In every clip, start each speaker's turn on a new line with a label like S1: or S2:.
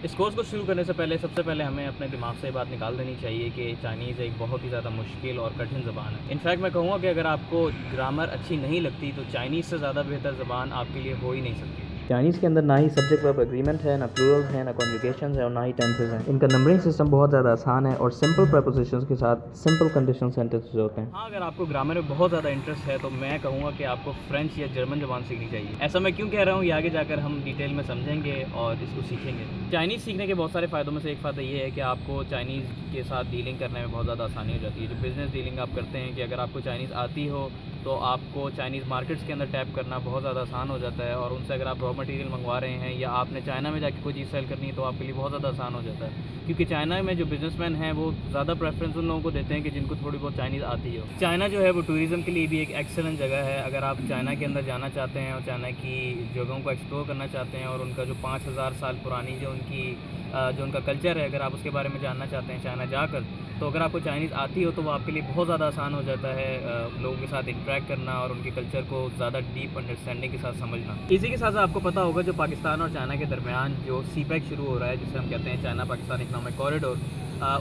S1: इस कोर्स को शुरू करने से पहले सबसे पहले हमें अपने दिमाग से ये बात निकाल देनी चाहिए कि चाइनीज़ एक बहुत ही ज़्यादा मुश्किल और कठिन ज़बान है। इनफैक्ट मैं कहूँगा कि अगर आपको ग्रामर अच्छी नहीं लगती तो चाइनीज़ से ज़्यादा बेहतर ज़बान आपके लिए हो ही नहीं सकती।
S2: चाइनीज़ के अंदर ना ही सब्जेक्ट वर्ब एग्रीमेंट है, ना प्लूरल्स हैं, ना कॉन्जुगेशंस हैं और ना ही टेंसेस हैं। इनका नंबरिंग सिस्टम बहुत ज़्यादा आसान है और सिंपल प्रपोजिशंस के साथ सिंपल कंडीशनल सेंटेंसेस होते हैं।
S1: हाँ, अगर आपको ग्रामर में बहुत ज़्यादा इंटरेस्ट है तो मैं कहूँगा कि आपको फ्रेंच या जर्मन ज़बान सीखनी चाहिए। ऐसा मैं क्यों कह रहा हूँ ये आगे जाकर हम डिटेल में समझेंगे और इसको सीखेंगे। चाइनीज़ सीखने के बहुत सारे फ़ायदों में से एक फ़ायदा ये है कि आपको चाइनीज़ के साथ डीलिंग करने में बहुत ज़्यादा आसानी हो जाती है। जो बिज़नेस डीलिंग आप करते हैं कि अगर आपको चाइनीज़ आती हो तो आपको चाइनीज़ मार्केट्स के अंदर टैप करना बहुत ज़्यादा आसान हो जाता है और उनसे अगर आप रॉ मटेरियल मंगवा रहे हैं या आपने चाइना में जाके कोई चीज़ सेल करनी है तो आपके लिए बहुत ज़्यादा आसान हो जाता है। क्योंकि चाइना में जो बिज़नेसमैन हैं वो ज़्यादा प्रेफ़रेंस उन लोगों को देते हैं कि जिनको थोड़ी बहुत चाइनीज़ आती हो। चाइना जो है वो टूरिज़्म के लिए भी एक एक्सीलेंट जगह है। अगर आप चाइना के अंदर जाना चाहते हैं और चाइना की जगहों को एक्सप्लोर करना चाहते हैं और उनका जो 5000 साल पुरानी जो उनका कल्चर है, अगर आप उसके बारे में जानना चाहते हैं चाइना जाकर, तो अगर आपको चाइनीज़ आती हो तो वो आपके लिए बहुत ज़्यादा आसान हो जाता है लोगों के साथ इंटरेक्ट करना और उनके कल्चर को ज़्यादा डीप अंडरस्टैंडिंग के साथ समझना। इसी के साथ आपको पता होगा जो पाकिस्तान और चाइना के दरमियान जो सीपैक शुरू हो रहा है, जिसे हम कहते हैं चाइना पाकिस्तान इकनॉमिक कॉरिडोर,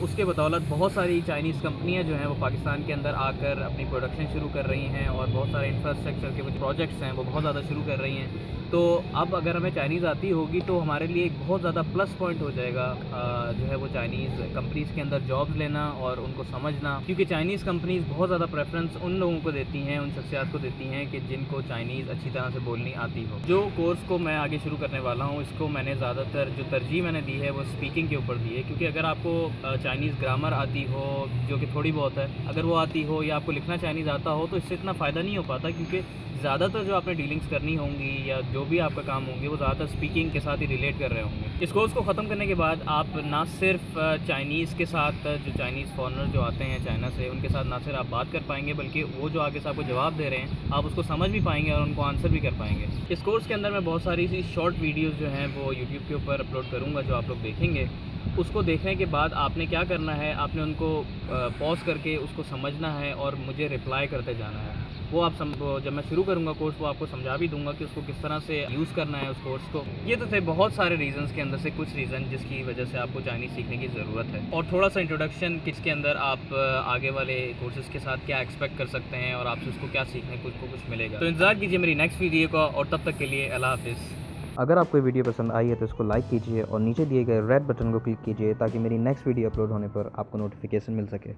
S1: उसके बदौलत बहुत सारी चाइनीज़ कंपनियां जो हैं वो पाकिस्तान के अंदर आकर अपनी प्रोडक्शन शुरू कर रही हैं और बहुत सारे इंफ्रास्ट्रक्चर के जो प्रोजेक्ट्स हैं वो बहुत ज़्यादा शुरू कर रही हैं। तो अब अगर हमें चाइनीज़ आती होगी तो हमारे लिए एक बहुत ज़्यादा प्लस पॉइंट हो जाएगा जो है वो चाइनीज़ कंपनीज़ के अंदर जॉब्स लेना और उनको समझना, क्योंकि चाइनीज़ कंपनीज़ बहुत ज़्यादा प्रेफरेंस उन लोगों को देती हैं, उन शख्सियात को देती हैं कि जिनको चाइनीज़ अच्छी तरह से बोलनी आती हो। जो कोर्स को मैं आगे शुरू करने वाला हूँ इसको मैंने ज़्यादातर जो तरजीह मैंने दी है वो स्पीकिंग के ऊपर दी है, क्योंकि अगर आपको चाइनीज़ ग्रामर आती हो जो कि थोड़ी बहुत है, अगर वो आती हो या आपको लिखना चाइनीज़ आता हो तो इससे इतना फ़ायदा नहीं हो पाता, क्योंकि ज़्यादातर जो आपने डीलिंग्स करनी होंगी या जो भी आपका काम होंगे वो ज़्यादातर स्पीकिंग के साथ ही रिलेट कर रहे होंगे। इस कोर्स को ख़त्म करने के बाद आप ना सिर्फ चाइनीज़ के साथ जो चाइनीज़ फॉरेनर जो आते हैं चाइना से उनके साथ ना सिर्फ आप बात कर पाएंगे बल्कि वो जो आगे से आपको जवाब दे रहे हैं आप उसको समझ भी पाएंगे और उनको आंसर भी कर पाएंगे। इस कोर्स के अंदर मैं बहुत सारी सी शॉर्ट वीडियोज़ जो हैं वो यूट्यूब के ऊपर अपलोड करूँगा जो आप लोग देखेंगे। उसको देखने के बाद आपने क्या करना है, आपने उनको पॉज़ करके उसको समझना है और मुझे रिप्लाई करते जाना है। वो जब मैं शुरू करूँगा कोर्स वो आपको समझा भी दूँगा कि उसको किस तरह से यूज़ करना है उस कोर्स को। ये तो थे बहुत सारे रीज़न्स के अंदर से कुछ रीज़न जिसकी वजह से आपको चाइनीज़ सीखने की ज़रूरत है, और थोड़ा सा इंट्रोडक्शन किसके अंदर आप आगे वाले कोर्सेज़ के साथ क्या एक्सपेक्ट कर सकते हैं और आपसे उसको क्या सीखने को कुछ मिलेगा। तो इंतज़ार कीजिए मेरी नेक्स्ट वीडियो का, और तब तक के लिए अल्लाह हाफ़िज़।
S2: अगर आपको ये वीडियो पसंद आई है तो इसको लाइक कीजिए और नीचे दिए गए रेड बटन को क्लिक कीजिए ताकि मेरी नेक्स्ट वीडियो अपलोड होने पर आपको नोटिफिकेशन मिल सके।